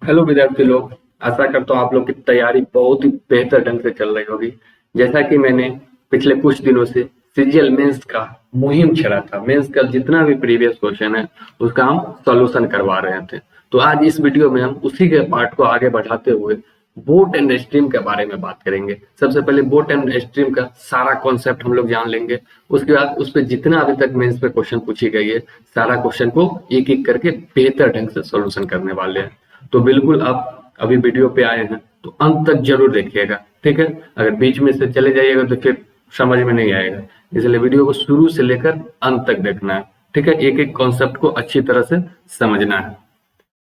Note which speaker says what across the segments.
Speaker 1: Hello विद्यार्थी लोग। आशा करता हूँ आप लोग की तैयारी बहुत ही बेहतर ढंग से चल रही होगी। जैसा कि मैंने पिछले कुछ दिनों से सीजीएल मेंस का मुहिम छेड़ा था। मेंस का जितना भी प्रीवियस क्वेश्चन है उसका हम सॉल्यूशन करवा रहे थे। तो आज इस वीडियो में हम उसी के पार्ट को आगे बढ़ाते हुए बोट एंड स्ट्रीम के बारे में बात करेंगे। सबसे पहले बोट एंड स्ट्रीम का सारा कॉन्सेप्ट हम लोग जान लेंगे। उसके बाद उस पर जितना अभी तक मेंस पे क्वेश्चन पूछी गई है सारा क्वेश्चन को एक एक करके बेहतर ढंग से सॉल्यूशन करने वाले हैं। तो बिल्कुल आप अभी वीडियो पे आए हैं तो अंत तक जरूर देखिएगा, ठीक है। अगर बीच में से चले जाइएगा तो फिर समझ में नहीं आएगा, इसलिए वीडियो को शुरू से लेकर अंत तक देखना है, ठीक है। एक एक कॉन्सेप्ट को अच्छी तरह से समझना है।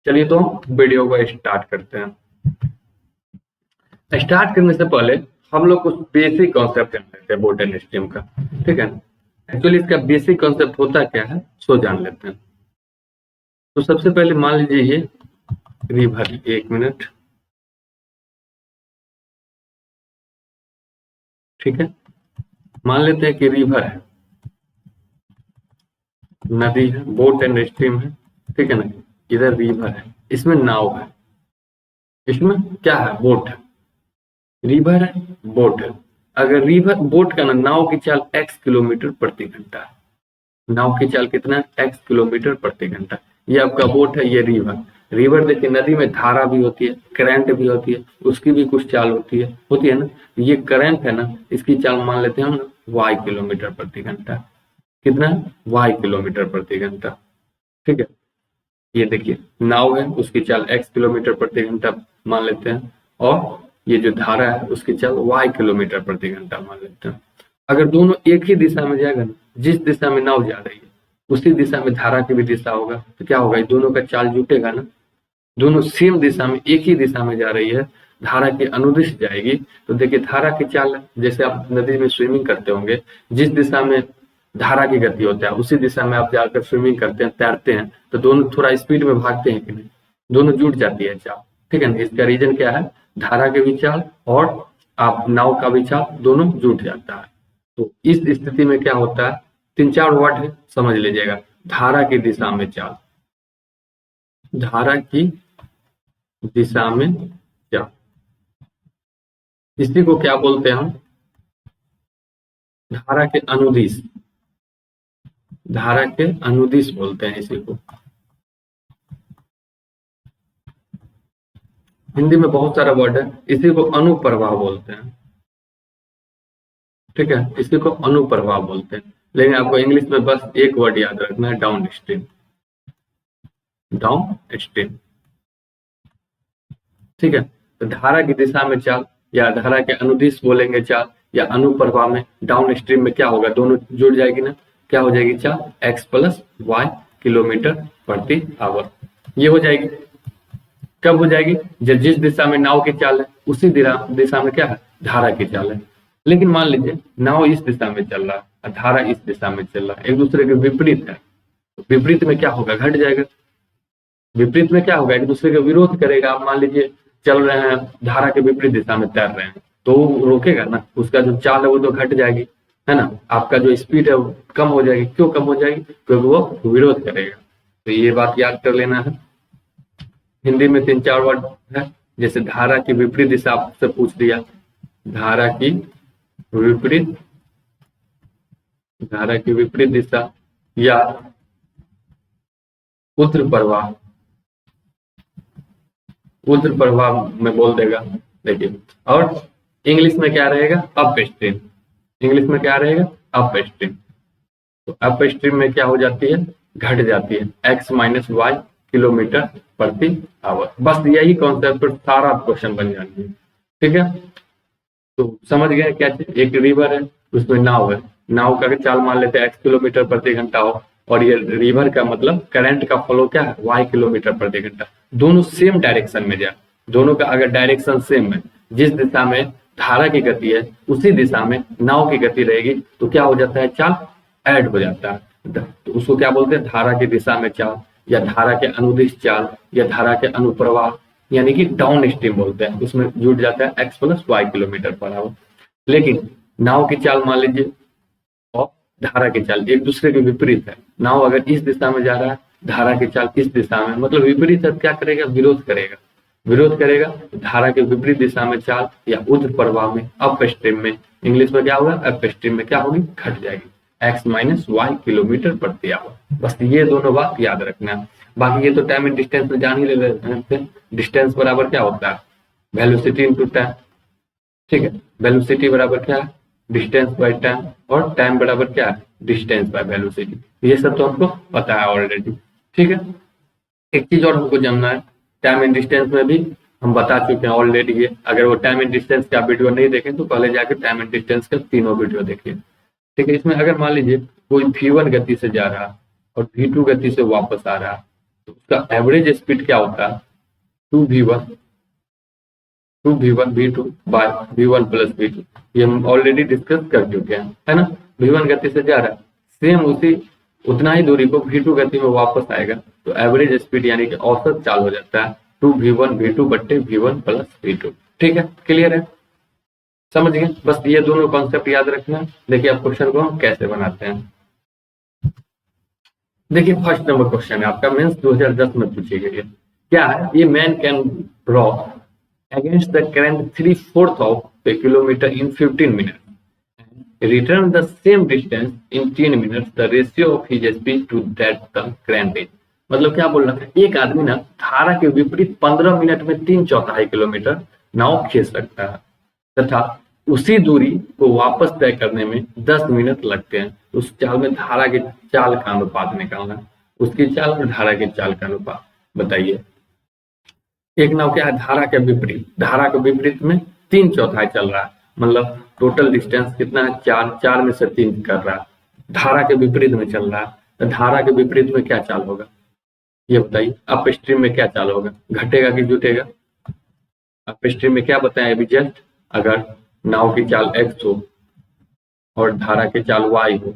Speaker 1: चलिए तो वीडियो को स्टार्ट करते हैं। स्टार्ट करने से पहले हम लोग कुछ बेसिक कॉन्सेप्ट जान लेते हैं बोट एंड स्ट्रीम का, ठीक है। एक्चुअली इसका बेसिक कॉन्सेप्ट होता क्या है सो जान लेते हैं। तो सबसे पहले मान लीजिए ये रिवर, एक मिनट, ठीक है। मान लेते हैं कि रिवर है, नदी है, बोट एंड स्ट्रीम है, ठीक है ना। इधर रिवर है, इसमें नाव है, इसमें क्या है, बोट है। रिवर है, बोट है। अगर रिवर बोट का ना नाव की चाल x किलोमीटर प्रति घंटा है। नाव की चाल कितना है, x किलोमीटर प्रति घंटा। ये आपका बोट है, ये रिवर। रिवर देखिए नदी में धारा भी होती है, करंट भी होती है, उसकी भी कुछ चाल होती है ना। ये करंट है ना, इसकी चाल मान लेते हैं हम y किलोमीटर प्रति घंटा। कितना है, y किलोमीटर प्रति घंटा, ठीक है। ये देखिए नाव है, उसकी चाल x किलोमीटर प्रति घंटा मान लेते हैं, और ये जो धारा है उसकी चाल y किलोमीटर प्रति घंटा मान लेते हैं। अगर दोनों एक ही दिशा में जाएगा ना, जिस दिशा में नाव जा रही है उसी दिशा में धारा की भी दिशा होगा, तो क्या होगा, दोनों का चाल जुटेगा ना। दोनों सेम दिशा में, एक ही दिशा में जा रही है, धारा की अनुदिश जाएगी, तो देखिए धारा की चाल, जैसे आप नदी में स्विमिंग करते होंगे, जिस दिशा में धारा की गति होता है उसी दिशा में आप जाकर स्विमिंग करते हैं, तैरते हैं, तो दोनों थोड़ा स्पीड में भागते हैं कि नहीं, दोनों जुट जाती है चाल, ठीक है ना। इसका रीजन क्या है, धारा के भी चाल और आप नाव का भी चाल दोनों जुट जाता है। तो इस स्थिति में क्या होता है, तीन चार वर्ड है, समझ लीजिएगा। धारा की दिशा में चाल, धारा की दिशा में चाल, इसी को क्या बोलते हैं हम, धारा के अनुदिश, धारा के अनुदिश बोलते हैं इसी को। हिंदी में बहुत सारा वर्ड है, इसी को अनुप्रवाह बोलते हैं, ठीक है। इसी को अनुप्रवाह बोलते हैं, लेकिन आपको इंग्लिश में बस एक वर्ड याद रखना है, डाउन स्ट्रीम, डाउन स्ट्रीम, ठीक है। तो धारा की दिशा में चाल या धारा के अनुदिश बोलेंगे चाल, या अनुप्रवाह में डाउन स्ट्रीम में क्या होगा, दोनों जुड़ जाएगी ना, क्या हो जाएगी चाल, x प्लस वाई किलोमीटर प्रति आवर। ये हो जाएगी, कब हो जाएगी, जब जिस दिशा में नाव की चाल है उसी दिशा में क्या है, धारा की चाल है। लेकिन मान लीजिए नाव इस दिशा में चल रहा है और धारा इस दिशा में चल रहा है, एक दूसरे के विपरीत है, तो विपरीत में क्या होगा, घट जाएगा। विपरीत में क्या होगा, एक दूसरे का विरोध करेगा। आप मान लीजिए चल रहे हैं, धारा के विपरीत दिशा में तैर रहे हैं, तो वो रोकेगा ना, उसका जो चाल है वो तो घट जाएगी, है ना। आपका जो स्पीड है वो कम हो जाएगी। क्यों कम हो जाएगी, क्योंकि वो विरोध करेगा। तो ये बात याद कर लेना है। हिंदी में तीन चार वर्ड है, जैसे धारा की विपरीत दिशा आपसे पूछ दिया, धारा की विपरीत, धारा की विपरीत दिशा, या ऊर्ध्व प्रवाह, ऊर्ध्व प्रवाह में बोल देगा, देखिए। और इंग्लिश में क्या रहेगा, अप स्ट्रीम, इंग्लिश में क्या रहेगा, अप स्ट्रीम। तो अप स्ट्रीम में क्या हो जाती है, घट जाती है, x माइनस वाई किलोमीटर प्रति आवर। बस यही कॉन्सेप्ट पर सारा क्वेश्चन बन जाएंगे, ठीक है। तो समझ गए क्या चीज, एक रिवर है उसमें नाव है, नाव का चाल मान लेते हैं x किलोमीटर प्रति घंटा हो, और ये रिवर का मतलब करंट का फ्लो क्या है, y किलोमीटर प्रति घंटा। दोनों सेम डायरेक्शन में जाए, दोनों का अगर डायरेक्शन सेम है, जिस दिशा में धारा की गति है उसी दिशा में नाव की गति रहेगी, तो क्या हो जाता है, चाल ऐड हो जाता है। तो उसको क्या बोलते हैं, धारा की दिशा में चाल, या धारा के अनुदिश चाल, या धारा के अनुप्रवाह, यानी कि डाउन स्ट्रीम बोलते हैं। उसमें जुड़ जाता है x plus Y kilometre per hour. लेकिन नाव की चाल मान लीजिए और धारा की चाल एक दूसरे के विपरीत है। नाव अगर इस दिशा में जा रहा है, धारा की चाल इस दिशा में, मतलब विपरीत है, क्या करेगा, विरोध करेगा। विरोध करेगा तो धारा के विपरीत दिशा में चाल या ऊर्ध्व प्रवाह में अप स्ट्रीम में, इंग्लिश में क्या होगा, अप स्ट्रीम में क्या होगी, घट जाएगी, x माइनस वाई किलोमीटर प्रति आवर। बस ये दोनों बात याद रखना। बाकी ये तो टाइम एंड डिस्टेंस में जान ही ले रहे थे। डिस्टेंस बराबर क्या होता है, वेलोसिटी इनटू टाइम, ठीक है। वेलोसिटी बराबर क्या है, डिस्टेंस बाय टाइम, और टाइम बराबर क्या है, डिस्टेंस बाय वेलोसिटी। ये सब तो हमको पता है ऑलरेडी, ठीक है। एक चीज और हमको जानना है, टाइम एंड डिस्टेंस में भी हम बता चुके हैं ऑलरेडी। ये अगर वो टाइम एंड डिस्टेंस का वीडियो नहीं देखें तो पहले जाकर टाइम एंड डिस्टेंस का तीनों वीडियो देखिए, ठीक है। इसमें अगर मान लीजिए कोई v1 गति से जा रहा और v2 गति से वापस आ रहा तो उसका एवरेज स्पीड क्या होता है, 2v1 v2 bye v1 plus v2। ये हम ऑलरेडी डिस्कस कर चुके हैं, है ना। v1 गति से जा रहा है, सेम उसी उतना ही दूरी को v2 गति में वापस आएगा तो एवरेज स्पीड यानी कि औसत चाल हो जाता है 2v1 v2 बट्टे v1 प्लस v2, ठीक है। क्लियर है, समझ गए। बस ये दोनों कॉन्सेप्ट याद रखना। देखिए अब क्वेश्चन को हम कैसे बनाते हैं। देखिए फर्स्ट नंबर क्वेश्चन है आपका, मेंस 2010 में पूछी गई है। क्या है, ये man can draw against the current 3/4 of a kilometre in 15 minute, return the same distance in 10 minutes, the ratio of his speed to that the current is. मतलब क्या बोल रहा है, एक आदमी ना धारा के विपरीत 15 मिनट में 3/4 किलोमीटर नाव खींच सकता है तथा उसी दूरी को वापस तय करने में 10 मिनट लगते हैं। उस चाल में धारा के चाल का अनुपात निकालना, उसकी चाल और धारा के चाल का अनुपात बताइए। एक नाव क्या है, धारा के विपरीत, धारा के विपरीत में 3/4 चल रहा है, मतलब टोटल डिस्टेंस कितना है, 4 में से 3 कर रहा है, धारा के विपरीत में चल रहा है। तो धारा के विपरीत में क्या चाल होगा ये बताइए। अप स्ट्रीम में क्या चाल होगा, घटेगा कि जुटेगा। अप स्ट्रीम में क्या बताया अभी जस्ट, अगर नाव की चाल x हो और धारा की चाल y हो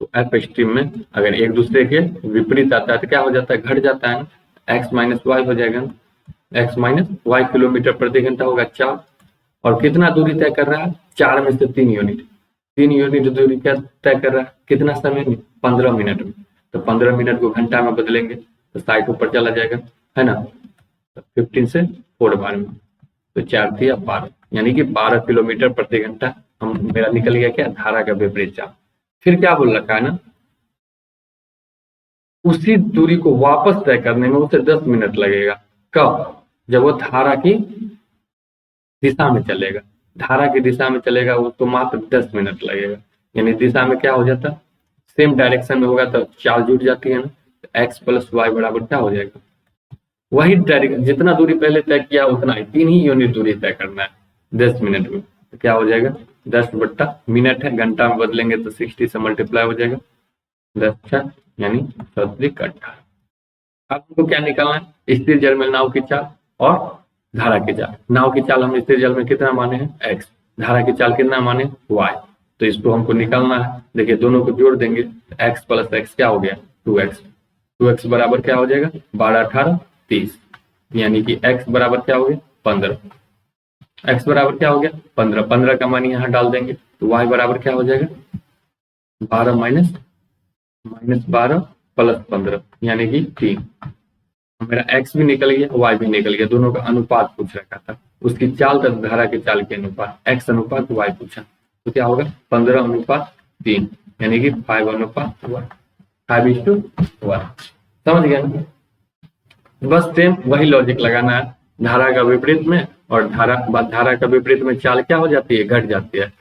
Speaker 1: तो अप स्ट्रीम में अगर एक दूसरे के विपरीत आता है तो क्या हो जाता है, घट जाता है ना, x माइनस वाई हो जाएगा, x माइनस वाई किलोमीटर प्रति घंटा होगा चाल। और कितना दूरी तय कर रहा है, 4 में से 3 यूनिट, 3 यूनिट दूरी क्या तय कर रहा है, कितना समय में, 15 मिनट में। तो 15 मिनट को घंटा में बदलेंगे तो 60 ऊपर चला जाएगा, है ना। तो 15 से 4 बार में तो 4 थी 12, यानी कि 12 किलोमीटर प्रति घंटा हम मेरा निकल गया क्या, धारा का विपरीत चाल। फिर क्या बोल रखा है ना, उसी दूरी को वापस तय करने में उसे 10 मिनट लगेगा। कब, जब वो धारा की दिशा में चलेगा, धारा की दिशा में चलेगा वो तो मात्र 10 मिनट लगेगा। यानी दिशा में क्या हो जाता, सेम डायरेक्शन में होगा तो चाल जुट जाती है ना, तो x प्लस वाई बराबर क्या हो जाएगा, वही डायरेक्ट जितना दूरी पहले तय किया उतना ही 3 ही यूनिट दूरी तय करना है 10 मिनट में। तो क्या हो जाएगा, 10 बट्टा मिनट है, घंटा में बदलेंगे तो 60 से मल्टीप्लाई हो जाएगा, 10 यानी 18। अब हमको क्या निकालना है, स्थिर जल में नाव की चाल और धारा की चाल। नाव की चाल हम स्थिर जल में कितना माने हैं, x, धारा की चाल कितना माने, y। तो इसको हमको निकालना है। देखिए दोनों को जोड़ देंगे तो x प्लस x क्या हो गया, 2x। 2x बराबर क्या हो जाएगा, 12 18 30, यानी कि x बराबर क्या हो गया, 15। x बराबर क्या हो गया, 15। 15 का मान यहाँ डाल देंगे तो y बराबर क्या हो जाएगा, 12 माइनस 12 प्लस 15 यानी कि 3। मेरा x भी निकल गया, y भी निकल गया, दोनों का अनुपात पूछ रखा था, उसकी चाल तथा धारा की चाल के अनुपात, x अनुपात y पूछा तो क्या होगा, 15:3 यानी कि 5:1, 5:1। समझ गया ना। बस सेम वही लॉजिक लगाना है, धारा का विपरीत में, और धारा का विपरीत में चाल क्या हो जाती है, घट जाती है,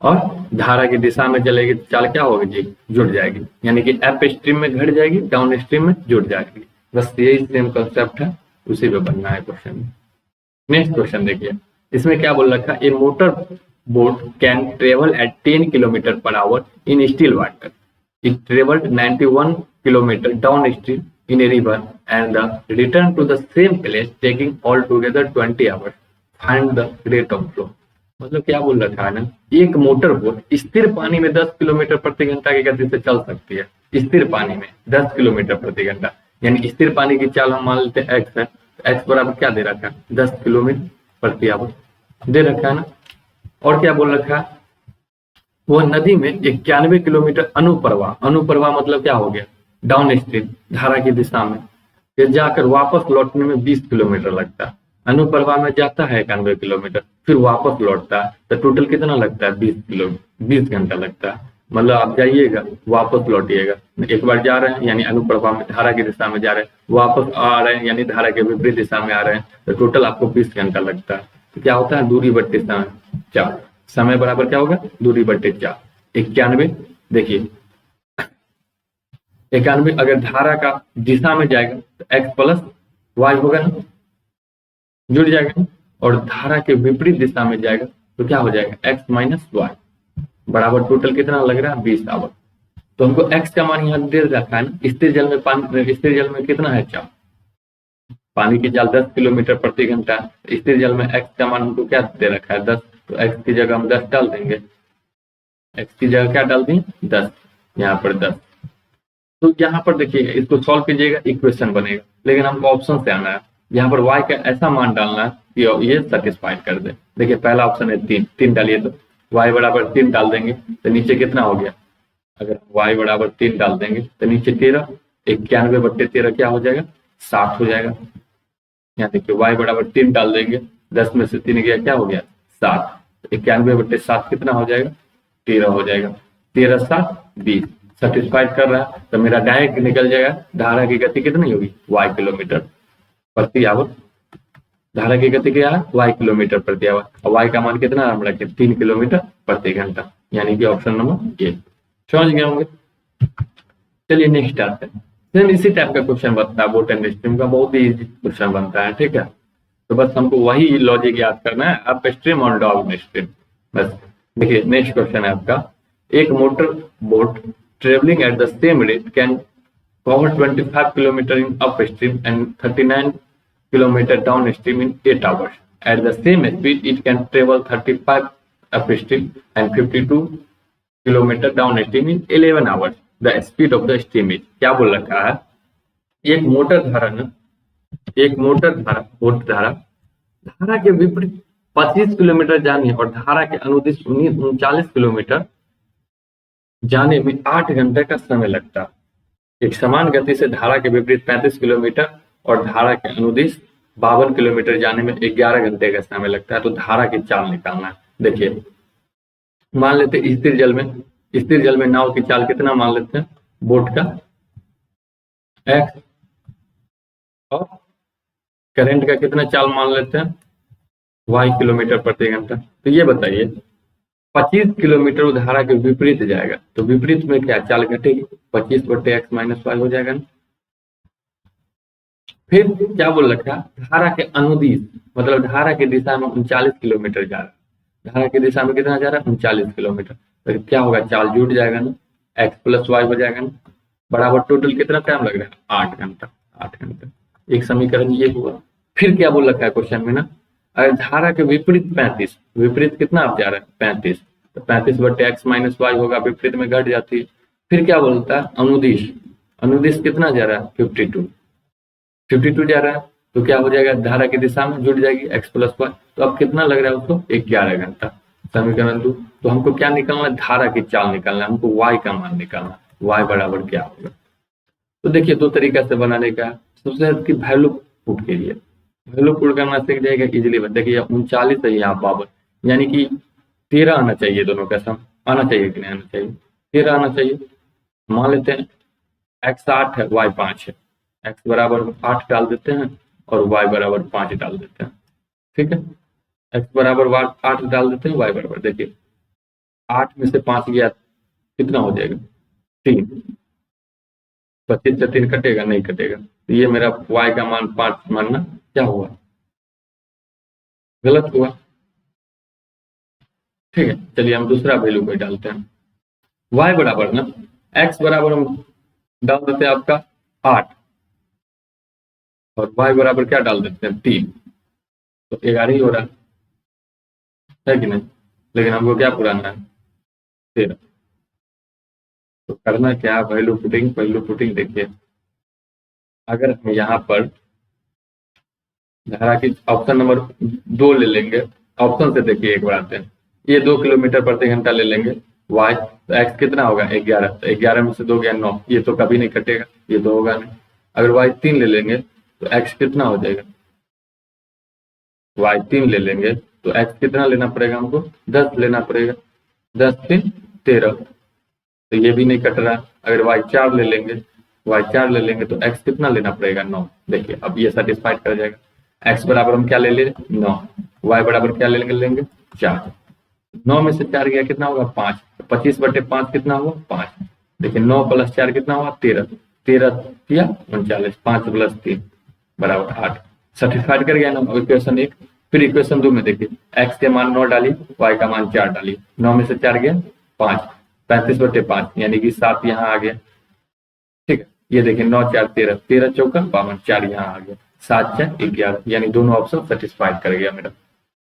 Speaker 1: और धारा की दिशा में चलेगी तो चाल क्या होगी जी, जुड़ जाएगी, यानी कि अप स्ट्रीम में घट जाएगी, डाउन स्ट्रीम में जुड़ जाएगी। बस यही सेम कंसेप्ट है, उसी पे बनना है क्वेश्चन। नेक्स्ट क्वेश्चन देखिए, इसमें क्या बोल रखा है, a motor boat can travel at 10 kilometre per hour in still water, it travelled 91 kilometre downstream in a river and return to the same place taking altogether 20 hours. Find the rate of flow. मतलब क्या बोल रखा है ना, एक motor boat स्थिर पानी में 10 किलोमीटर प्रति घंटा की गति से चल सकती है, स्थिर पानी में 10 किलोमीटर प्रति घंटा, यानी स्थिर पानी की चाल हम मान लेते हैं x है, तो x बराबर क्या दे रखा है, 10 किलोमीटर प्रति आवर दे रखा है ना। और क्या बोल रखा है, वो नदी में 91 किलोमीटर अनुप्रवाह, अनुप्रवाह मतलब क्या हो गया, डाउन स्ट्रीम, धारा की दिशा में, फिर जाकर वापस लौटने में 20 किलोमीटर लगता है। अनुप्रवाह में जाता है 91 किलोमीटर, फिर वापस लौटता है, तो टोटल कितना लगता है? 20 घंटा लगता है। मतलब आप जाइएगा, वापस लौटिएगा, एक बार जा रहे हैं यानी अनुप्रवाह में धारा की दिशा में जा रहे हैं, वापस आ रहे हैं यानी धारा के विपरीत दिशा में आ रहे हैं, तो टोटल आपको 20 घंटा लगता है। तो क्या होता है? दूरी बट्टे समय 4, समय बराबर क्या होगा? दूरी बट्टे 4, 91। देखिए 91 अगर धारा का दिशा में जाएगा तो एक्स प्लस वाई होगा ना, जुड़ जाएगा ना, और धारा के विपरीत दिशा में जाएगा तो क्या हो जाएगा? एक्स माइनस वाई बराबर टोटल कितना लग रहा है? 20 आवर। तो हमको एक्स का मान यहाँ दे रखा है ना, स्थिर जल में पानी, स्थिर जल में कितना है? 4। पानी की चाल 10 किलोमीटर प्रति घंटा, स्थिर जल में एक्स का मान हमको क्या दे रखा है? 10। तो एक्स की जगह हम 10 डाल देंगे, एक्स की जगह क्या डाल दें? 10, यहाँ पर 10। तो यहाँ पर देखिए इसको सॉल्व कीजिएगा, इक्वेशन बनेगा, लेकिन हमको ऑप्शन से आना है। यहाँ पर y का ऐसा मान डालना है कि ये सेटिस्फाइड कर दे। देखिए पहला ऑप्शन है 3, 3 डालिए तो y बराबर 3 डाल देंगे तो नीचे कितना हो गया? अगर y बराबर 3 डाल देंगे तो नीचे 13, 91/13 क्या हो जाएगा? 60 हो जाएगा। यहाँ देखिए y बराबर 3 डाल देंगे, 10 में से 3 गया, क्या हो गया? 7। 91/7 कितना हो जाएगा? 13 हो जाएगा। 13 7 20 सेटिस्फाइड कर रहा है, तो मेरा डायरेक्ट निकल जाएगा धारा की गति कितनी होगी? y किलोमीटर प्रति आवर। धारा की गति क्या है? y किलोमीटर प्रति आवर, और y का मान कितना हम रखे? 3 किलोमीटर प्रति घंटा, यानी कि ऑप्शन नंबर ए। समझ गए होंगे? चलिए नेक्स्ट आते हैं। सेम इसी टाइप का क्वेश्चन बनता है, बोट एंड स्ट्रीम का बहुत ही इजी क्वेश्चन बनता है, ठीक है। तो बस हमको वही लॉजिक याद करना है, अप स्ट्रीम और डाउन स्ट्रीम, बस। देखिए नेक्स्ट क्वेश्चन है आपका, एक motor boat traveling at the same rate can cover 25 kilometer in upstream and 39 kilometer downstream in 8 hours. At the same speed, it can travel 35 upstream and 52 kilometer downstream in 11 hours. The speed of the stream is, क्या बोल रखा है? एक motor धारा ना, एक motor धारा, boat धारा, धारा के विपरीत 25 किलोमीटर जानी है और धारा के अनुदिश 39 किलोमीटर जाने में 8 घंटे का समय लगता है। एक समान गति से धारा के विपरीत 35 किलोमीटर और धारा के अनुदिश 52 किलोमीटर जाने में 11 घंटे का समय लगता है। तो धारा की चाल निकालना है। देखिए मान लेते हैं स्थिर जल में नाव की चाल कितना मान लेते हैं? बोट का एक्स, और करंट का कितना चाल मान लेते हैं? y किलोमीटर प्रति घंटा। तो ये बताइए 25 किलोमीटर धारा के विपरीत जाएगा, तो विपरीत में क्या चाल घटेगी? 25/x माइनस वाई हो जाएगा ना। फिर क्या बोल रखा? धारा के अनुदिश, मतलब धारा की दिशा में 39 किलोमीटर जा रहा है। धारा की दिशा में कितना जा रहा है? 39 किलोमीटर। तो क्या होगा? चाल जुड़ जाएगा ना, x प्लस वाई हो जाएगा ना, बराबर टोटल कितना टाइम लग रहा है? 8 घंटा। 8 घंटा, एक समीकरण ये हुआ। फिर क्या बोल रखा है क्वेश्चन में ना, अगर धारा के विपरीत 35, विपरीत कितना आप जा रहे हैं? 35, तो 35/x माइनस वाई होगा, विपरीत में घट जाती है। फिर क्या बोलता है? अनुदिश, अनुदिश कितना जा रहा है? 52 जा रहा है, तो क्या हो जाएगा? धारा की दिशा में जुड़ जाएगी x प्लस वाई। तो अब कितना लग रहा है उसको? 11 घंटा। समीकरण 2। तो हमको क्या निकालना है? धारा की चाल निकालना है, हमको y का मान निकालना, y बराबर क्या होगा। तो देखिए दो तरीका से बनाने का। सबसे कि वैल्यू पुट कीजिए, वैल्यू पुट करना सीख जाएगा इजिली। देखिए 39 है यहाँ 52, यानी कि 13 आना चाहिए, दोनों का सम आना चाहिए कि नहीं आना चाहिए? 13 आना चाहिए। मान लेते हैं x 8 है, y 5 है, x बराबर 8 डाल देते हैं और y बराबर 5 डाल देते हैं, ठीक है। x बराबर 8 डाल देते हैं, y बराबर, देखिए 8 में से 5 गया कितना हो जाएगा? 3। 25 से 3 कटेगा? नहीं कटेगा। तो ये मेरा y का मान 5 मानना क्या हुआ? गलत हुआ, ठीक है। चलिए हम दूसरा वैल्यू कोई डालते हैं। y बराबर ना, x बराबर हम डाल देते हैं आपका 8 और y बराबर क्या डाल देते हैं? 3। तो 11 ही हो रहा है कि नहीं? लेकिन हमको क्या पुराना है? 13। तो करना क्या? Value putting. देखिए अगर हम यहाँ पर धारा की ऑप्शन नंबर 2 ले लेंगे, ऑप्शन से देखिए एक बार आते हैं, ये 2 किलोमीटर प्रति घंटा ले लेंगे y, तो x कितना होगा? 11। तो 11 में से 2 गया 9, ये तो कभी नहीं कटेगा, ये तो होगा नहीं। अगर y 3 ले लेंगे तो x कितना हो जाएगा? वाई 3 ले लेंगे तो एक्स कितना लेना पड़ेगा हमको, 10 लेना पड़ेगा, 10 3 13, तो ये भी नहीं कट रहा। अगर वाई 4 ले लेंगे, वाई 4 ले लेंगे तो एक्स कितना लेना पड़ेगा, 9। देखिए अब ये सेटिस्फाइड कर जाएगा। एक्स बराबर हम क्या ले ले, 9, वाई बराबर क्या ले लेंगे 4, 9 में से 4 गया कितना होगा 5, 25/5 कितना हुआ 5। देखिए 9 + 4 कितना हुआ 13, 13 या 39, 5 + 3 बराबर 8। सेटिस्फाइड कर गया ना इक्वेशन 1। फिर इक्वेशन 2 में देखिए एक्स के मान 9 डालिए, वाई का मान 4 डालिए, 9 में से 4 गया 5, 35/5 यानी कि 7 यहाँ आ गया। ठीक है, ये देखिए 9 4 13, 13 चौका 52, 4 यहाँ आ गया, 7 4 11, यानी दोनों ऑप्शन सेटिस्फाइड कर गया मेरा,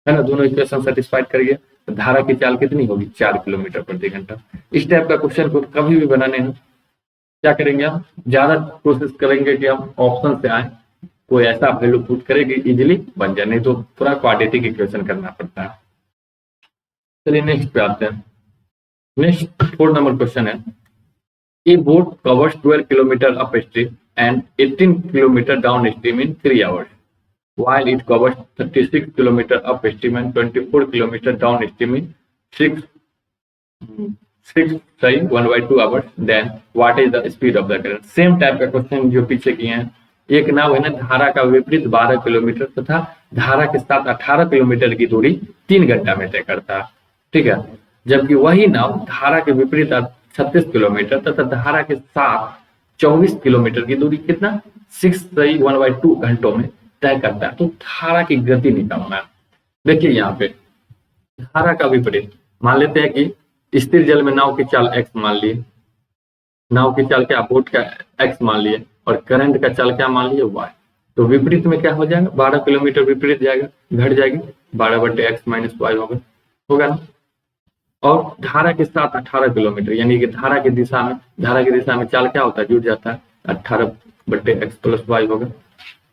Speaker 1: है ना, दोनों इक्वेशन सेटिस्फाइड कर गया। तो धारा की चाल कितनी होगी, 4 किलोमीटर प्रति घंटा। इस टाइप का क्वेश्चन को कभी भी बनाने हैं क्या करेंगे, हम ज्यादा कोशिश करेंगे कि हम ऑप्शन से आए, कोई ऐसा वैल्यू पुट करे कि इजिली बन जाए, नहीं तो पूरा क्वाड्रेटिक इक्वेशन करना पड़ता है। चलिए नेक्स्ट पे आते हैं। नेक्स्ट 4 नंबर क्वेश्चन है, ए boat covers 12 kilometre up stream and 18 kilometre down stream in 3 hours, while it covers 36 kilometer upstream and 24 kilometer downstream in 1/2 hours, then what is the speed of the current? Same type का question जो पीछे किए हैं। एक नाव है ना, धारा का विपरीत 12 किलोमीटर तथा धारा के साथ 18 किलोमीटर की दूरी 3 घंटा में तय करता है। ठीक है, जबकि वही नाव धारा के विपरीत 36 किलोमीटर तथा धारा के साथ 24 किलोमीटर की दूरी कितना 1/2 घंटों में तय करता है। तो धारा की गति निकालना है। देखिए यहाँ पे धारा का विपरीत मान लेते हैं कि स्थिर जल में नाव की चाल x मान लिए, नाव की चाल क्या, बोट का x मान लिए, और करंट का चाल क्या मान लिए y। तो विपरीत में क्या हो जाएगा, 12 किलोमीटर विपरीत जाएगा, घट जाएगी, 12/x - y होगा ना। और धारा के साथ 18 किलोमीटर, यानी कि धारा की दिशा में चाल क्या होता है, जुड़ जाता है, 18/x + y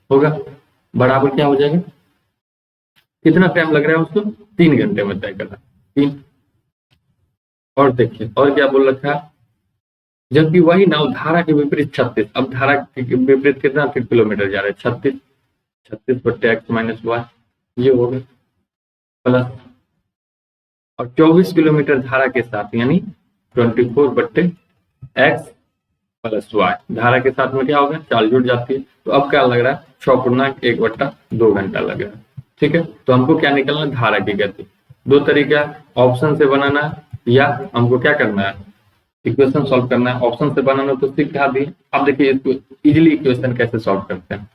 Speaker 1: होगा बराबर क्या हो जाएगा, कितना टाइम लग रहा है उसको, 3 घंटे में तय करना, 3। और देखिए और क्या बोल रखा है, जबकि वही नाव धारा के विपरीत 36, अब धारा के विपरीत कितना किलोमीटर जा रहा है, 36/x - y ये होगा, प्लस और 24 किलोमीटर धारा के साथ यानी 24/x + y, धारा के साथ में क्या होगा, चाल जुड़ जाती है। तो अब क्या लग रहा है, 6×1/2 घंटा लग रहा है। ठीक है, तो हमको क्या निकलना है, धारा की गति। 2 तरीका, ऑप्शन से बनाना है या हमको क्या करना है, इक्वेशन सॉल्व करना है। ऑप्शन से बनाना तो सिखा दिए। अब देखिए इसको इजिली इक्वेशन कैसे सॉल्व करते हैं।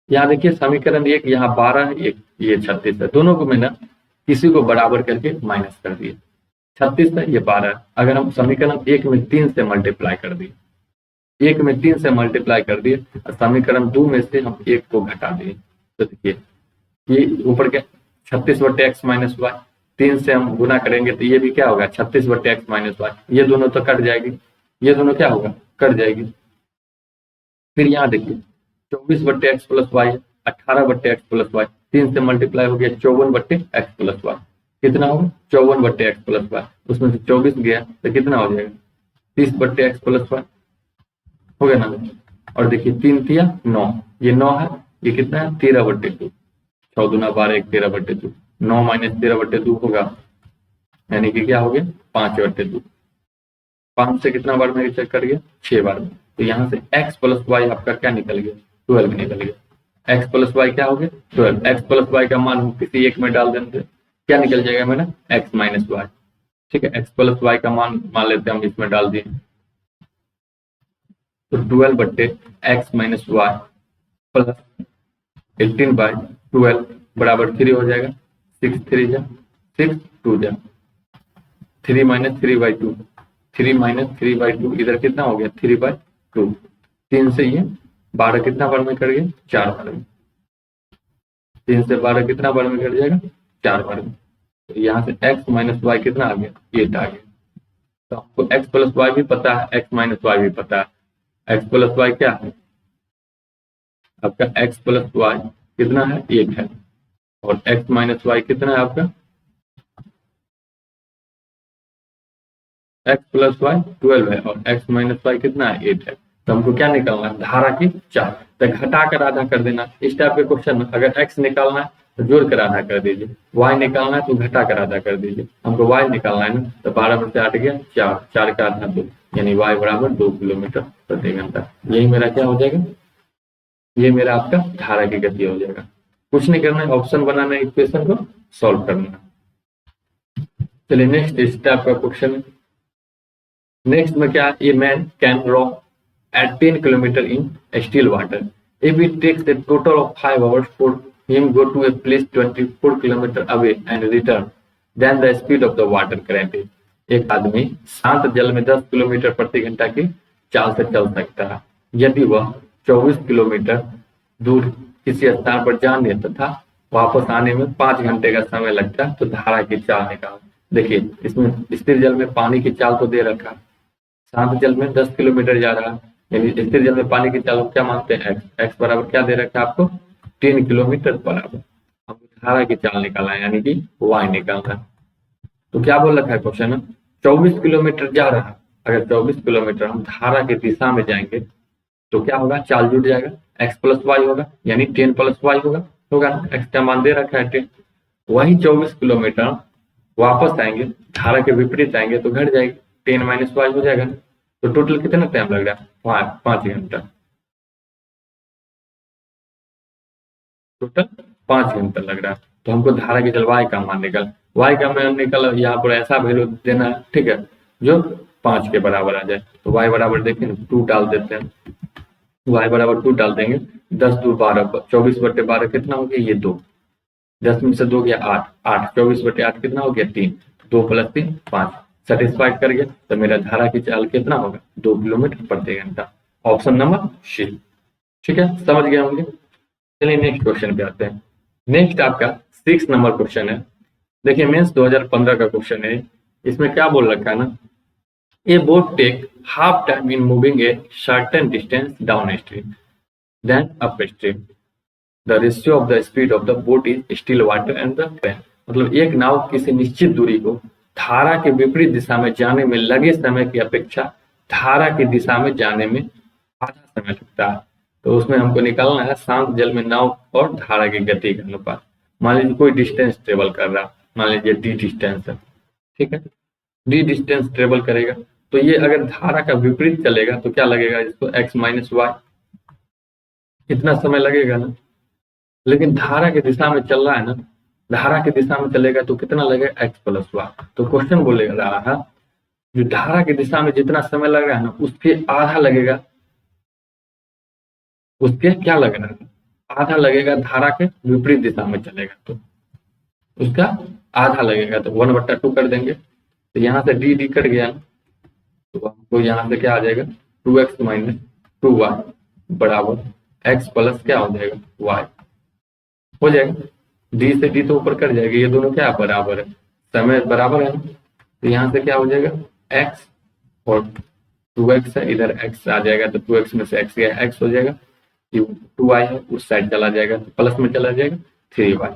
Speaker 1: यहाँ देखिए समीकरण 1 यहाँ 12 है, एक ये 36 है, दोनों को मैंने किसी को बराबर करके माइनस कर दिए, 36 है ये 12 है। अगर हम समीकरण 1 में 3 से मल्टीप्लाई कर दिए, 1 में 3 से मल्टीप्लाई कर दिए, समीकरण 2 में से हम 1 को घटा दिए, तो देखिए ये ऊपर क्या 36/x - y, 3 से हम गुना करेंगे तो ये भी क्या होगा 36/x - y, ये दोनों तो कट जाएगी, ये दोनों क्या होगा कट जाएगी। फिर यहाँ देखिए 24/x + y, 18/x + y, 3 से मल्टीप्लाई हो गया 54/x + y, कितना होगा 54/x + y, उसमें से 24 गया तो कितना हो जाएगा 30/x + y हो गया ना। और देखिए 3 तिया 9, ये 9 है, ये कितना है 13/2, 6 दूना 12, 1 13/2, 9 - 13/2 होगा, यानी कि क्या हो गया 5/2, 5 से कितना बार में चेक कर गया 6 बार में। तो यहाँ से x + y आपका क्या निकल गया 12 निकल गया। x + y क्या हो गया 12, x + y का मान हम किसी एक में डाल देंगे, क्या निकल जाएगा मेरा x - y। ठीक है, x + y का मान लेते हैं हम इसमें डाल दिए, तो 12/x - y प्लस 18/12 बराबर 3 हो जाएगा, 6 3 जा 6 2 जा 3 - 3/2, 3 - 3/2 इधर कितना हो गया 3/2, 3 से ये 12 कितना बार में कर गया 4 बार में, 3 से 12 कितना बार में कट जाएगा 4 बार में। तो यहाँ से x - y कितना आ गया 8 आ गया। तो आपको x + y भी पता है, x - y भी पता है, x + y क्या है आपका, x + y कितना है 8 है, और x - y कितना है आपका, x + y 12 है और x - y कितना है 8 है। तो हमको क्या निकालना है धारा की चाल, तो घटा कर आधा कर देना। इस टाइप के क्वेश्चन में अगर x निकालना है तो जोड़ कर आधा कर दीजिए, y निकालना है तो घटा कर आधा कर दीजिए, हमको y निकालना है ना, तो 12 में से 8 गया 4, 4 का आधा 2, यानी y बराबर 2 किलोमीटर प्रति घंटा। यही मेरा क्या हो जाएगा, ये मेरा आपका धारा की गति हो जाएगा। कुछ नहीं करना है, ऑप्शन बनाना है, इक्वेशन को सॉल्व करना है। चलिए नेक्स्ट इस टाइप का क्वेश्चन है। नेक्स्ट में क्या, ए man can raw at 10 kilometer in still water. If it takes a total of 5 hours for him go to a place 24 kilometer away and return, then the speed of the water current is. एक आदमी शांत जल में 10 kilometre प्रति घंटा की चाल से चल सकता है यदि वह 24 किलोमीटर दूर किसी स्थान पर जाने तथा वापस आने में 5 घंटे का समय लगता है, तो धारा की चाल निकाल। देखिए इसमें स्थिर जल में पानी की चाल को दे रखा है, शांत जल में 10 किलोमीटर जा रहा है, यानी स्थिर जल में पानी की चाल क्या मानते हैं, एक्स बराबर क्या दे रखा है आपको 10 किलोमीटर बराबर। अब धारा की चाल निकालना है, यानी कि y निकालना है। तो क्या बोल रखा है क्वेश्चन में, 24 किलोमीटर जा रहा है, अगर 24 किलोमीटर हम धारा की दिशा में जाएंगे तो क्या होगा, चाल जुड़ जाएगा, x प्लस वाई होगा, यानी 10 प्लस वाई होगा ना, x का मान दे रखा है 10। वही 24 किलोमीटर वापस आएंगे, धारा के विपरीत आएंगे तो घट जाएगी, 10 माइनस वाई हो जाएगा। तो टोटल कितना टाइम लग रहा है, 5 घंटा, टोटल 5 घंटा लग रहा है। तो हमको धारा की जल y का मान y का मान निकल, यहाँ पर ऐसा वैल्यू देना है, ठीक है, जो 5 के बराबर आ जाए। तो y बराबर देखिए 2 डाल देते हैं, y बराबर 2 डाल देंगे, 10 2 12, 24/12 कितना हो गया, ये 2, 10 में से 2 गया 8, 24/8 कितना हो गया 3, 2 + 3 5, सेटिस्फाइड कर गया। तो मेरा धारा की चाल कितना होगा, 2 किलोमीटर प्रति घंटा, ऑप्शन नंबर सी। ठीक है, समझ गए होंगे। चलिए नेक्स्ट क्वेश्चन पे आते हैं। नेक्स्ट आपका 6 नंबर क्वेश्चन है। देखिए मेंस 2015 का क्वेश्चन है। इसमें क्या बोल रखा है ना, a boat take half time in moving a certain distance down stream then up stream, the ratio of the speed of the boat is still water and the current. मतलब एक नाव किसी निश्चित दूरी को धारा के विपरीत दिशा में जाने में लगे समय की अपेक्षा धारा की दिशा में जाने में आधा समय लगता है। तो उसमें हमको निकालना है शांत जल में नाव और धारा की गति का अनुपात। मान लीजिए कोई डिस्टेंस ट्रेवल कर रहा है, मान लीजिए डी डिस्टेंस है, ठीक है, डी डिस्टेंस ट्रेवल करेगा, तो ये अगर धारा का विपरीत चलेगा तो क्या लगेगा इसको, एक्स माइनस वाई, इतना समय लगेगा ना। लेकिन धारा की दिशा में चल रहा है ना, धारा की दिशा में चलेगा तो कितना लगेगा, एक्स प्लस वाई। तो क्वेश्चन बोले रहा है जो धारा की दिशा में जितना समय लग रहा है ना उसके आधा लगेगा, उसके क्या लग रहा है, आधा लगेगा धारा के विपरीत दिशा में चलेगा तो उसका आधा लगेगा। तो 1/2 कर देंगे, तो यहाँ से डी कट गया, तो हमको यहाँ से क्या आ जाएगा, 2x माइनस 2y बराबर x प्लस क्या हो जाएगा, y हो जाएगा। डी से डी तो ऊपर कट जाएगा, ये दोनों क्या बराबर है, समय बराबर है ना, तो यहाँ से क्या हो जाएगा x और 2x है, इधर x आ जाएगा, तो 2x में से x गया x हो जाएगा, 2y है उस साइड चला जाएगा तो प्लस में चला जाएगा 3y,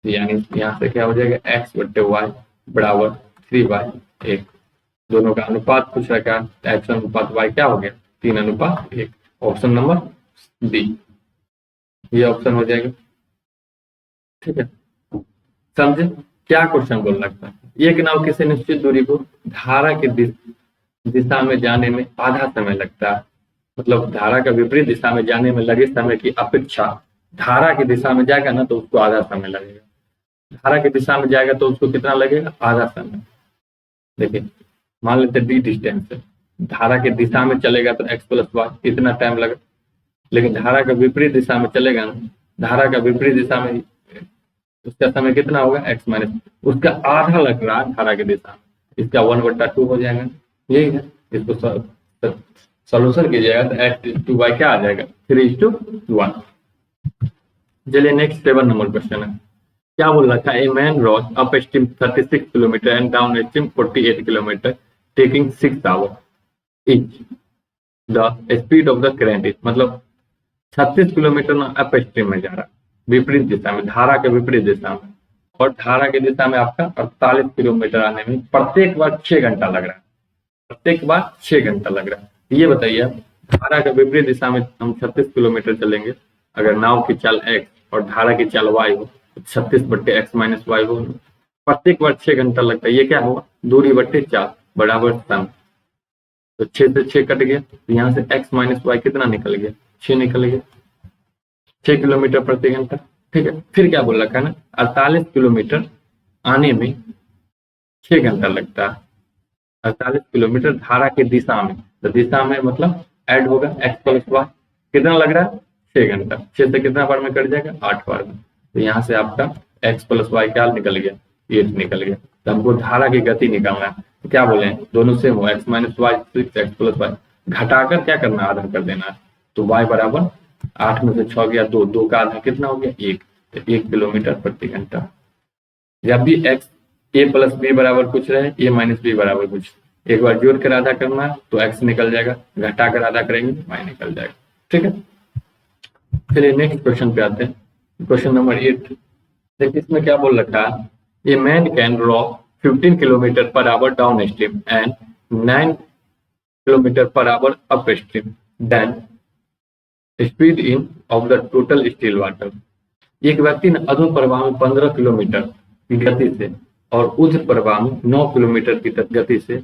Speaker 1: यानी यहाँ से क्या हो जाएगा x/y बराबर 3y। एक दोनों का अनुपात पूछ रखा है, x अनुपात y क्या हो गया, 3:1। ऑप्शन नंबर डी ये ऑप्शन हो जाएगा। ठीक है, समझे क्या क्वेश्चन बोल रखता है, एक नाव किसी निश्चित दूरी को धारा की दिशा में जाने में आधा समय लगता है, मतलब धारा का विपरीत दिशा में जाने में लगे समय की अपेक्षा धारा की दिशा में जाएगा ना तो उसको आधा समय लगेगा, धारा की दिशा में जाएगा तो उसको कितना लगेगा, आधा समय। देखिए मान लेते डी डिस्टेंस है, धारा की दिशा में चलेगा तो एक्स प्लस वाई इतना टाइम लगा, लेकिन धारा का विपरीत दिशा में चलेगा ना, धारा का विपरीत दिशा में उसका समय कितना होगा, एक्स माइनस, उसका आधा लग रहा है धारा की दिशा में, इसका 1/2 हो जाएगा। यही है, इसको सोल्यूशन कीजिएगा तो x/y क्या आ जाएगा, 3:1। चलिए नेक्स्ट 7 नंबर क्वेश्चन है। क्या बोल रखा है, a man rowed up stream 36 kilometre and down stream 48 kilometre taking 6 hour each, the speed of the current is, मतलब 36 किलोमीटर अप स्ट्रीम में जा रहा है विपरीत दिशा में, धारा के विपरीत दिशा में, और धारा की दिशा में आपका 48 किलोमीटर आने में प्रत्येक बार 6 घंटा लग रहा है, प्रत्येक बार 6 घंटा लग रहा है। ये बताइए धारा के विपरीत दिशा में हम 36 किलोमीटर चलेंगे, अगर नाव की चाल x और धारा की चाल y हो 36/x-y होगा। प्रत्येक बार 6 घंटा लगता है, ये क्या होगा, दूरी बट्टे 4 बराबर सम। तो 6 से 6 कट गया, तो यहाँ से x-y कितना निकल गया, 6 निकल गया, 6 किलोमीटर प्रति घंटा। ठीक है, फिर क्या बोल रखा है ना, 48 किलोमीटर आने में 6 घंटा लगता है। 48 किलोमीटर धारा की दिशा में, तो दिशा में मतलब ऐड होगा x प्लस वाई, कितना लग रहा है, 6 घंटा। 6 से कितना बार में कट जाएगा, 8 बार में। तो यहाँ से आपका x प्लस वाई क्या निकल गया, 8 निकल गया। तो हमको धारा की गति निकालना है, तो क्या बोले, दोनों सेम हो, x minus Y 6x plus Y, घटाकर क्या करना है, आधा कर देना है। तो y बराबर 8 में से 6 गया 2, 2 का आधा कितना हो गया, 1। तो 1 किलोमीटर प्रति घंटा। जब भी x a प्लस बी बराबर कुछ रहे, a माइनस बी बराबर कुछ, एक बार जोड़ कर आधा करना है तो x निकल जाएगा, घटा कर आधा करेंगे y निकल जाएगा। ठीक है, चलिए नेक्स्ट क्वेश्चन पे आते हैं, क्वेश्चन नंबर 8। देखिए इसमें क्या बोल रखा है, a man can row 15 kilometre per hour down stream and 9 kilometre per hour up stream, then speed in of the total still water. एक व्यक्ति ने अधो प्रवाह में 15 किलोमीटर की गति से और ऊर्ध्व प्रवाह में 9 किलोमीटर की गति से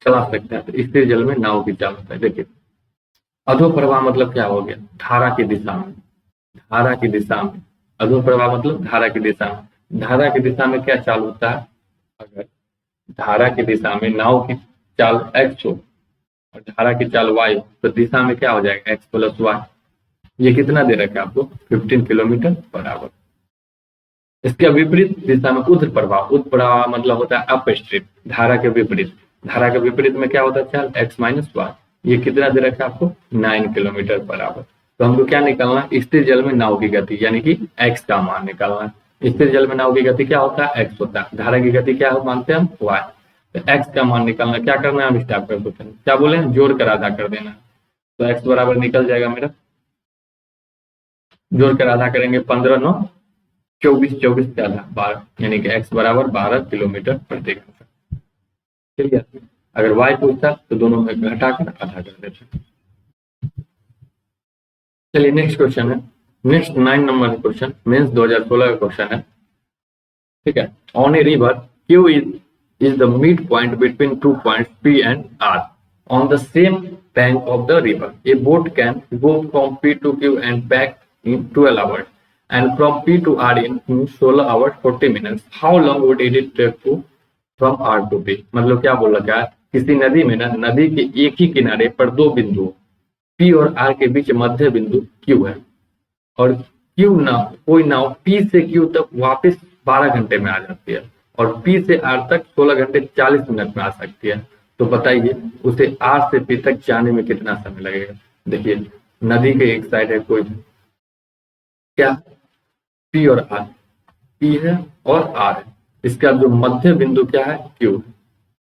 Speaker 1: चला सकता है, तो स्थिर जल में नाव की चाल होता है। देखिए अधो प्रवाह मतलब क्या हो गया, धारा की दिशा में, धारा की दिशा में, अधो प्रवाह मतलब धारा की दिशा में। धारा की दिशा में क्या चाल होता है, अगर धारा की दिशा में नाव की चाल x हो और धारा की चाल y हो, तो दिशा में क्या हो जाएगा, x प्लस वाई। ये कितना दे रखा है आपको, 15 किलोमीटर पर आवर। इसके विपरीत दिशा में ऊर्ध्व प्रवाह, ऊर्ध्व प्रवाह मतलब होता है अप स्ट्रीम, धारा के विपरीत। धारा के विपरीत में क्या होता है, चाल x माइनस वाई। ये कितना दे रखा है आपको, 9 किलोमीटर पर आवर। तो हमको क्या निकालना है, स्थिर जल में नाव की गति, यानी कि x का मान निकालना है। स्थिर जल में नाव की गति क्या होता है, x होता है। धारा की गति क्या मानते हैं हम, y। तो x का मान निकालना, क्या करना है, हम स्टार्ट कर देते हैं, क्या बोले, जोड़ कर आधा कर देना। तो x बराबर निकल जाएगा मेरा, जोड़ कर आधा करेंगे, 15 9 24, 24 के आधा 12, यानी कि x बराबर 12 किलोमीटर प्रति घंटा। चलिए अगर y पूछता तो दोनों में घटाकर आधा कर देते। चलिए नेक्स्ट क्वेश्चन है, नेक्स्ट 9 नंबर क्वेश्चन, मेंस 2016 का क्वेश्चन है। ठीक है, on a river Q is the midpoint between 2 points P and R on the same bank of the river. A boat can go from P to Q and back in 12 hours and from P to R in 16 hours 40 minutes. How long would it take to from R to P? मतलब क्या बोल रखा है, किसी नदी में ना, नदी के एक ही किनारे पर दो बिंदु P और R के बीच मध्य बिंदु Q है और Q नाव, कोई नाव P से Q तक वापस 12 घंटे में आ जाती है और P से R तक 16 घंटे 40 मिनट में आ सकती है। तो बताइए उसे R से P तक जाने में कितना समय लगेगा। देखिए नदी के एक साइड है कोई क्या, P और R, P है और R है, इसका जो मध्य बिंदु क्या है, Q,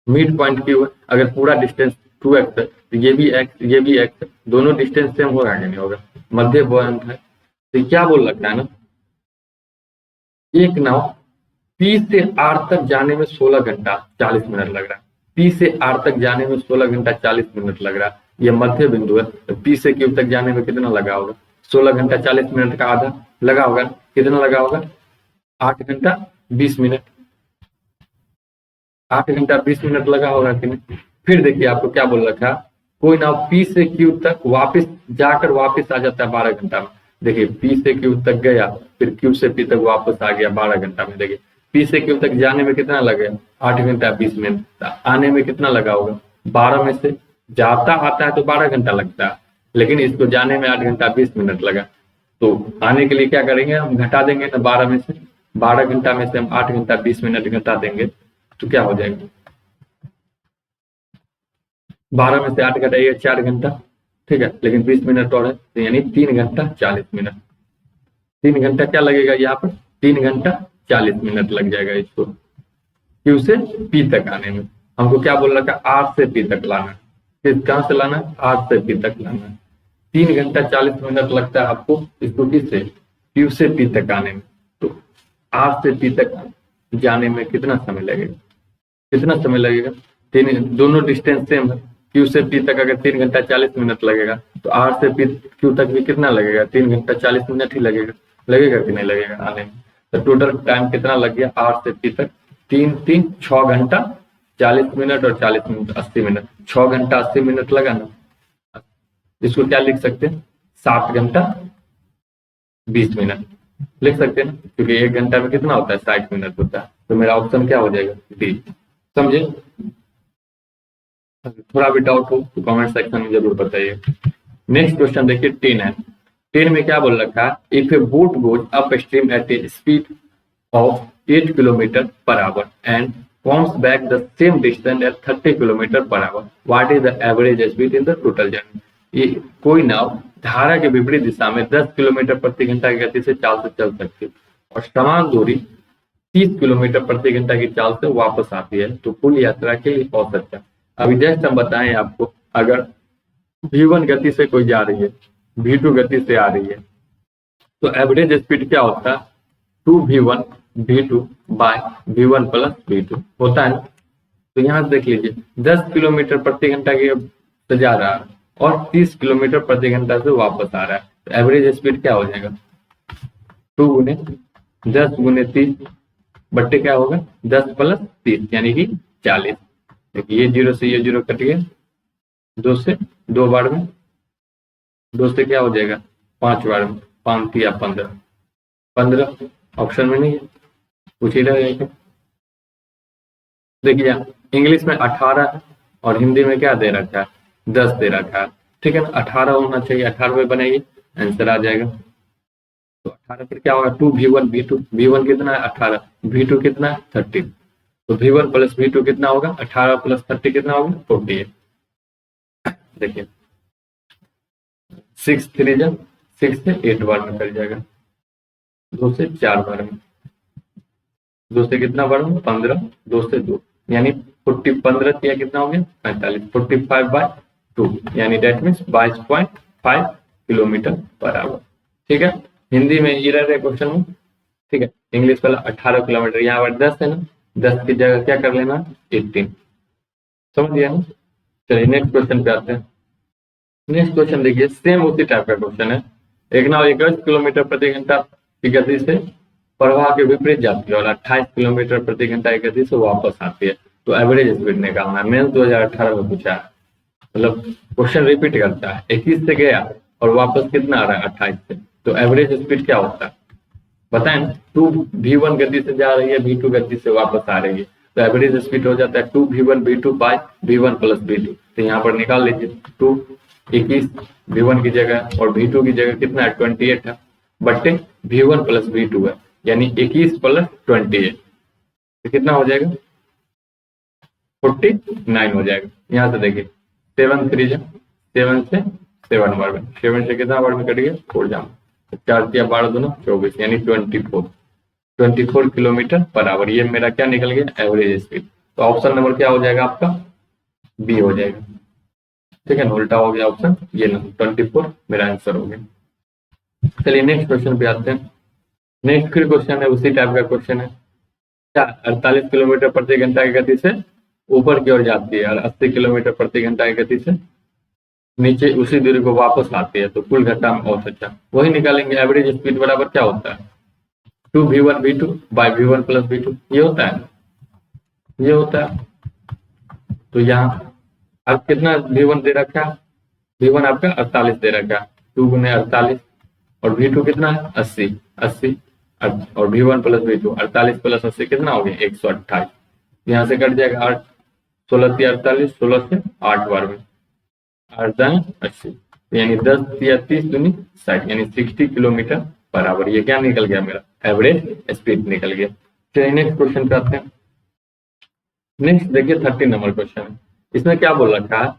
Speaker 1: मिड पॉइंट Q है। अगर पूरा डिस्टेंस 2x है तो ये भी x, ये भी x, दोनों डिस्टेंस सेम होगा कि नहीं होगा, मध्य पॉइंट है। तो क्या बोल रखा है ना, एक नाव P से R तक जाने में 16 घंटा 40 मिनट लग रहा है, P से R तक जाने में 16 घंटा 40 मिनट लग रहा है, ये मध्य बिंदु है। तो P से Q तक जाने में कितना लगा होगा, 16 घंटा 40 मिनट का आधा लगा होगा, कितना लगा होगा, 8 घंटा 20 मिनट, 8 घंटा 20 मिनट लगा होगा कि नहीं। फिर देखिए आपको क्या बोल रखा है, कोई नाव P से Q तक वापस जाकर वापस आ जाता है 12 घंटा में। देखिए P से Q तक गया, फिर Q से P तक वापस आ गया 12 घंटा में। देखिए P से Q तक जाने में कितना लगेगा, 8 घंटा 20 मिनट, आने में कितना लगा होगा, 12 में से जाता आता है तो 12 घंटा लगता है, लेकिन इसको जाने में 8 घंटा 20 मिनट लगा। तो आने के लिए क्या करेंगे, हम घटा देंगे ना 12 में से, 12 घंटा में से हम 8 घंटा 20 मिनट घटा देंगे तो क्या हो जाएगा, 12 में से 8 घटाइए 4 घंटा, ठीक है, लेकिन 20 मिनट और है तो यानी 3 घंटा 40 मिनट। 3 घंटा क्या लगेगा यहाँ पर, 3 घंटा 40 मिनट लग जाएगा इसको Q से P तक आने में। हमको क्या बोल रखा है, R से P तक लाना, फिर कहाँ से लाना, R से P तक लाना। 3 घंटा 40 मिनट लगता है आपको इसको किससे, Q से P तक आने में। तो R से P तक जाने में कितना समय लगेगा, कितना समय लगेगा, दोनों डिस्टेंस सेम है। Q से P तक अगर 3 घंटा 40 मिनट लगेगा तो R से P Q तक भी कितना लगेगा, 3 घंटा 40 मिनट ही लगेगा, लगेगा कि नहीं लगेगा आने में। तो टोटल टाइम कितना लग गया R से T तक, 6 घंटा 40 मिनट और 40 मिनट 80 मिनट, 6 घंटा 80 मिनट लगा ना। इसको क्या लिख सकते हैं, 7 घंटा 20 मिनट लिख सकते हैं ना, क्योंकि 1 घंटा में कितना होता है, 60 मिनट होता है। तो मेरा ऑप्शन क्या हो जाएगा, डी। समझे? थोड़ा भी डाउट हो तो कमेंट सेक्शन में जरूर बताइए। नेक्स्ट क्वेश्चन देखिए 10 है। 10 में क्या बोल रखा है, if a boat goes up stream at a speed of 8 kilometer per hour and comes back the same distance at 30 kilometer per hour. What is the average speed in the total journey? ये कोई नाव धारा के विपरीत दिशा में 10 kilometre प्रति घंटा की गति से चाल से चल सकती है और समान दूरी 30 किलोमीटर प्रति घंटा की चाल से वापस आती है, तो कुल यात्रा के लिए औसत क्या। अभी जस्ट हम बताएं आपको, अगर v1 गति से कोई जा रही है, v2 गति से आ रही है, तो एवरेज स्पीड क्या होता है, 2v1 v2 bye v1 plus v2 होता है। तो यहाँ से देख लीजिए 10 किलोमीटर प्रति घंटा की से जा रहा है और 30 किलोमीटर प्रति घंटा से वापस आ रहा है, तो एवरेज स्पीड क्या हो जाएगा, 2 गुने 10 गुने 30 बट्टे क्या होगा 10 प्लस 30 यानी कि 40। देखिए ये 0 से ये 0 कट गया, 2 से 2 बार में, 2 से क्या हो जाएगा 5 बार में, 5 या 15, 15 ऑप्शन में नहीं है, पूछ ही रहेगा। देखिए इंग्लिश में 18 है और हिंदी में क्या दे रखा है, 10 दे रखा है, ठीक है ना। 18 होना चाहिए, 18 में बनाइए, आंसर आ जाएगा। तो 18 फिर क्या होगा, 2v1 v2, v1 कितना है 18, v2 कितना है 30, तो v1 प्लस v2 कितना होगा, 18 प्लस 30 कितना होगा 48। देखिए 6 3 जा 6 से 8 बार में कर जाएगा, 2 से 4 बार में, 2 से कितना बार में 15, 2 से 2 यानी 40, 15 किया कितना हो गया 45, 45 बाय 2 यानी that means 22.5 kilometre per our. ठीक है, हिंदी में एरर है क्वेश्चन में, ठीक है। इंग्लिश वाला 18 किलोमीटर, यहाँ पर 10 है ना, 10 की जगह क्या कर लेना 18, समझ गया ना। चलिए नेक्स्ट क्वेश्चन पे आते हैं। नेक्स्ट क्वेश्चन देखिए सेम उसी टाइप का क्वेश्चन है। एक नाव 21 किलोमीटर प्रति घंटा की गति से प्रवाह के विपरीत जाती है और 28 किलोमीटर प्रति घंटा की गति से वापस आती है, तो एवरेज स्पीड निकालना है। मेंस 2018 में पूछा है, मतलब क्वेश्चन रिपीट करता है, 21 से गया और वापस कितना आ रहा है 28 से, तो एवरेज स्पीड क्या होता है बताएं। 2v1 गति से जा रही है, v2 गति से वापस आ रही है, तो एवरेज स्पीड हो जाता है 2v1 v2 bye v1 plus v2। तो यहाँ पर निकाल लीजिए 2 21 v1 की जगह और v2 की जगह कितना है 28 है, बट्टे v1 प्लस v2 है यानी 21 प्लस 28, तो कितना हो जाएगा 49 हो जाएगा। यहाँ से देखिए 7 3 जा 7 से 7 बार में, 7 से कितना बार में कट गया 4 जाम, 4 किया 12 दूना 24 यानी 24 किलोमीटर पर आवर। ये मेरा क्या निकल गया एवरेज स्पीड। तो ऑप्शन नंबर क्या हो जाएगा आपका बी हो जाएगा, ठीक है ना, उल्टा हो गया ऑप्शन ये ना, 24 मेरा आंसर हो गया। चलिए नेक्स्ट क्वेश्चन पे आते हैं। नेक्स्ट फिर क्वेश्चन है उसी टाइप का क्वेश्चन है, क्या 48 किलोमीटर प्रति घंटा की गति से ऊपर की ओर जाती है और 80 किलोमीटर प्रति घंटा की गति से नीचे उसी दूरी को वापस आती है, तो कुल घंटा में औसत अच्छा वही निकालेंगे। एवरेज स्पीड बराबर क्या होता है 2v1 v2 bye v1 plus v2, ये होता है, ये होता है। तो यहाँ अब कितना v1 दे रखा है, v1 आपका 48 दे रखा है, 2 गुने 48 और v2 कितना है 80 और v1 प्लस v2 48 प्लस 80 कितना हो गया 128, यहाँ से कट जाएगा 8, 16 से 48, 16 से 8 बार में 8 दाएं 80 यानी 10 या 30 दूनी 60 यानी 60 किलोमीटर पर आवर। ये क्या निकल गया मेरा एवरेज स्पीड निकल गया। चलिए नेक्स्ट क्वेश्चन पे आते हैं। नेक्स्ट देखिए 30 नंबर क्वेश्चन है, इसमें क्या बोल रखा है,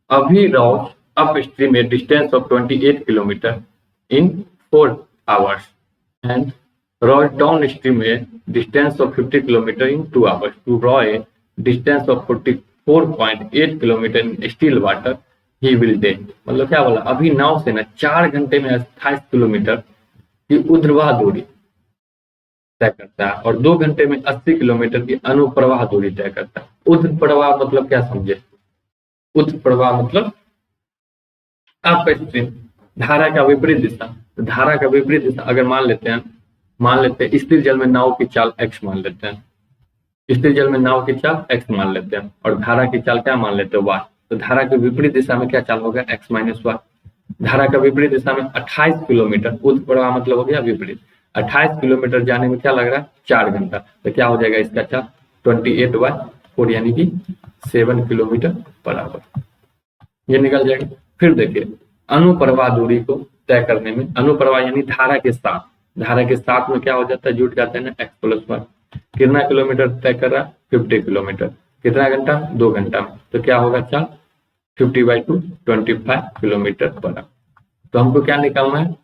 Speaker 1: अभी row up stream a distance of 28 kilometre in 4 hours and row down stream a distance of 50 kilometre in 2 hours to row a distance of 44.8 kilometre in still water he will day. मतलब क्या बोला, अभी नाव से ना 4 घंटे में 28 kilometre की ऊर्ध्वाधर दूरी तय करता है और 2 घंटे में 80 किलोमीटर की अनुप्रवाह दूरी तय करता है। ऊर्ध्व प्रवाह मतलब क्या समझे, ऊर्ध्व प्रवाह मतलब अप स्ट्रीम, धारा का विपरीत दिशा। तो धारा का विपरीत दिशा अगर मान लेते हैं, मान लेते हैं स्थिर जल में नाव की चाल x मान लेते हैं, स्थिर जल में नाव की चाल x मान लेते हैं, और धारा की चाल क्या मान लेते हैं, y। तो धारा के विपरीत दिशा में क्या चाल होगा, x माइनस वाई। धारा का विपरीत दिशा में 28 किलोमीटर, ऊर्ध्व प्रवाह मतलब हो गया विपरीत, 28 किलोमीटर जाने में क्या लग रहा है, 4 घंटा। तो क्या हो जाएगा इसका चाल 28/4 यानी कि 7 किलोमीटर पर आवर, ये निकल जाएगा। फिर देखिए अनुप्रवाह दूरी को तय करने में, अनुप्रवाह यानी धारा के साथ, धारा के साथ में क्या हो जाता है, जुट जाते हैं ना x प्लस वाई। कितना किलोमीटर तय कर रहा है, 50 किलोमीटर, कितना घंटा, 2 घंटा में। तो क्या होगा चाल 50/2 25 किलोमीटर पर आवर। तो हमको क्या निकालना है,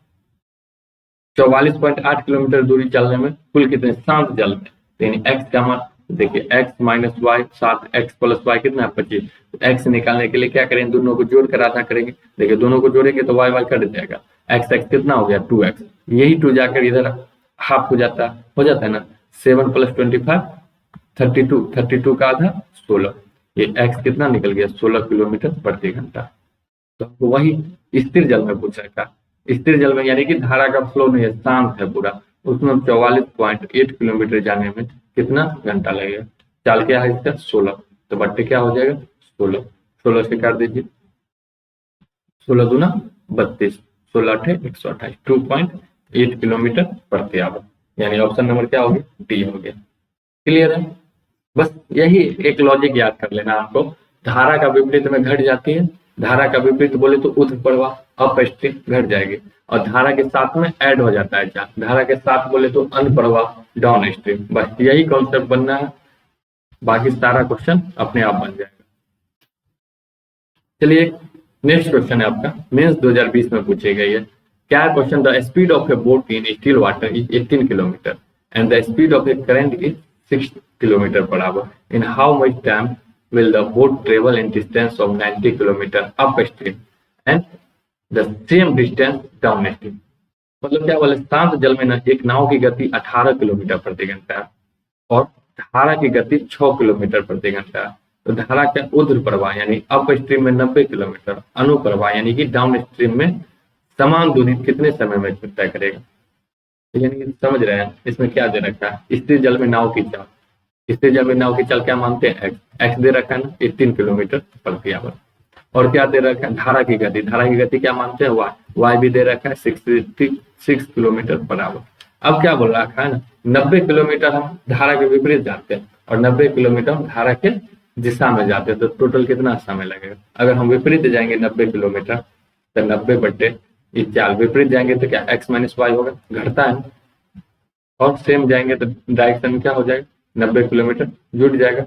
Speaker 1: 44.8 किलोमीटर दूरी चलने में कुल कितने, शांत जल में, यानी x का मान देखिए x minus Y 7 x plus Y कितना है 25। तो x निकालने के लिए क्या करेंगे, दोनों को जोड़ कर आधा करेंगे। देखिए दोनों को जोड़ेंगे तो y कट जाएगा, x कितना हो गया 2x, यही 2 जाकर इधर हाफ हो जाता है ना, 7 + 25 32 का आधा 16, ये x कितना निकल गया 16 किलोमीटर प्रति घंटा। तो हमको वही स्थिर जल में पूछा था, स्थिर जल में यानी कि धारा का फ्लो नहीं है, शांत है पूरा, उसमें 44.8 किलोमीटर जाने में कितना घंटा लगेगा, चाल क्या है इसका 16, तो बट्टे क्या हो जाएगा 16, 16 से काट दीजिए, 16 दूना 32, 16 8 128, 2.8 किलोमीटर प्रति आवर, यानी ऑप्शन नंबर क्या हो गया, डी हो गया। क्लियर है, बस यही एक लॉजिक याद कर लेना आपको। धारा का विपरीत में घट जाती है, धारा का विपरीत बोले तो ऊर्ध्व प्रवाह अप स्ट्रीम घट जाएगी, और धारा के साथ में ऐड हो जाता है चाल, धारा के साथ बोले तो अन प्रवाह डाउन स्ट्रीम। बस यही कॉन्सेप्ट बनना है, बाकी सारा क्वेश्चन अपने आप बन जाएगा। चलिए नेक्स्ट क्वेश्चन है आपका, मेंस 2020 में पूछे गए है। क्या question, the speed of A boat in still water is 18 kilometre and the speed of A current is 6 kilometre per hour, in how much time will the boat travel in distance of 90 km upstream and the same distance downstream। मतलब क्या बोले, शांत जल में ना एक नाव की गति 18 किलोमीटर प्रति घंटा है और धारा की गति 6 किलोमीटर प्रति घंटा है। तो धारा का ऊर्ध्व प्रवाह यानी अप स्ट्रीम में 90 किलोमीटर, अनुप्रवाह यानी कि डाउन स्ट्रीम में समान दूरी कितने समय में तय करेगा। यानी कि समझ रहे हैं इसमें क्या दे रखा है, स्थिर जल में नाव की चाल, स्थिर जल में नाव की चाल क्या मानते हैं, x दे रखा है ना 18 किलोमीटर प्रति आवर, और क्या दे रखा है, धारा की गति, धारा की गति क्या मानते हैं y भी दे रखा है 66 किलोमीटर पर आवर। अब क्या बोल रखा है ना, 90 किलोमीटर हम धारा के विपरीत जाते हैं और 90 किलोमीटर हम धारा के दिशा में जाते हैं, तो टोटल कितना समय लगेगा। अगर हम विपरीत जाएंगे 90 किलोमीटर तो 90/4 विपरीत जाएंगे तो क्या x माइनस वाई होगा, घटता है, और सेम जाएंगे तो डायरेक्शन में क्या हो जाएगा 90 किलोमीटर जुट जाएगा,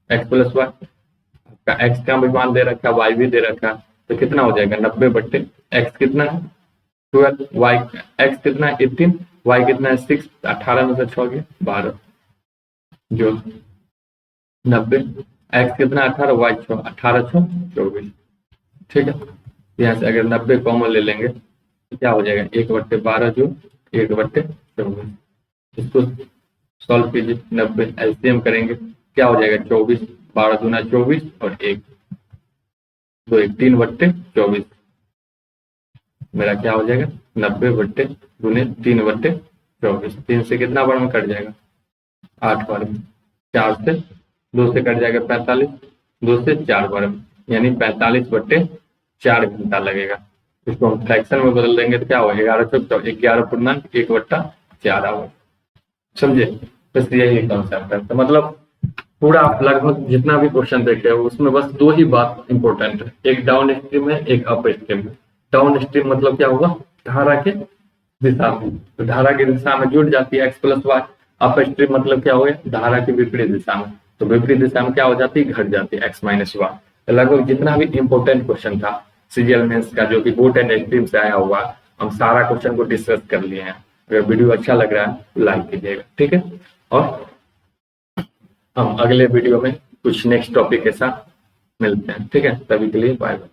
Speaker 1: x प्लस वाई, आपका x का भी मान दे रखा है, y भी दे रखा है, तो कितना हो जाएगा 90/x कितना है 12, y x कितना है 18, y कितना है 6, 18 में से 6 गया 12, जो 90, x कितना 18, y 6, 18 6 24। ठीक है, यहाँ से अगर 90 कॉमन ले लेंगे तो क्या हो जाएगा 1/12 जो 1/24, इसको सॉल्व कीजिए, 90 एलसीएम करेंगे क्या हो जाएगा 24, 12 दूना 24 और 1 2 1 3/24, मेरा क्या हो जाएगा 90/3/24, 3 से कितना बार में कट जाएगा 8 बार में, 4 से 2 से कट जाएगा 45, 2 से 4 बार में, यानी 45/4 घंटा लगेगा। इसको हम फ्रैक्शन में बदल देंगे तो क्या होगा 11/4 आवर, समझे। बस यही कॉन्सेप्ट है, तो मतलब पूरा आप लगभग जितना भी क्वेश्चन देखे हो उसमें बस 2 ही बात इंपॉर्टेंट है, एक डाउन स्ट्रीम है एक अप स्ट्रीम है। डाउन स्ट्रीम मतलब क्या होगा, धारा के दिशा में, तो धारा की दिशा में जुड़ जाती है x plus Y. Up stream मतलब क्या हो गया, धारा की विपरीत दिशा में, तो विपरीत दिशा में क्या हो जाती है, घट जाती है x माइनस वाई। तो लगभग जितना भी इंपॉर्टेंट क्वेश्चन था सीजीएल मेंस का जो कि बोट एंड स्ट्रीम से आया हुआ, हम सारा क्वेश्चन को डिस्कस कर लिए हैं। अगर वीडियो अच्छा लग रहा है तो लाइक कीजिएगा, ठीक है, और हम अगले वीडियो में कुछ नेक्स्ट टॉपिक के साथ मिलते हैं, ठीक है, तभी के लिए बाय बाय।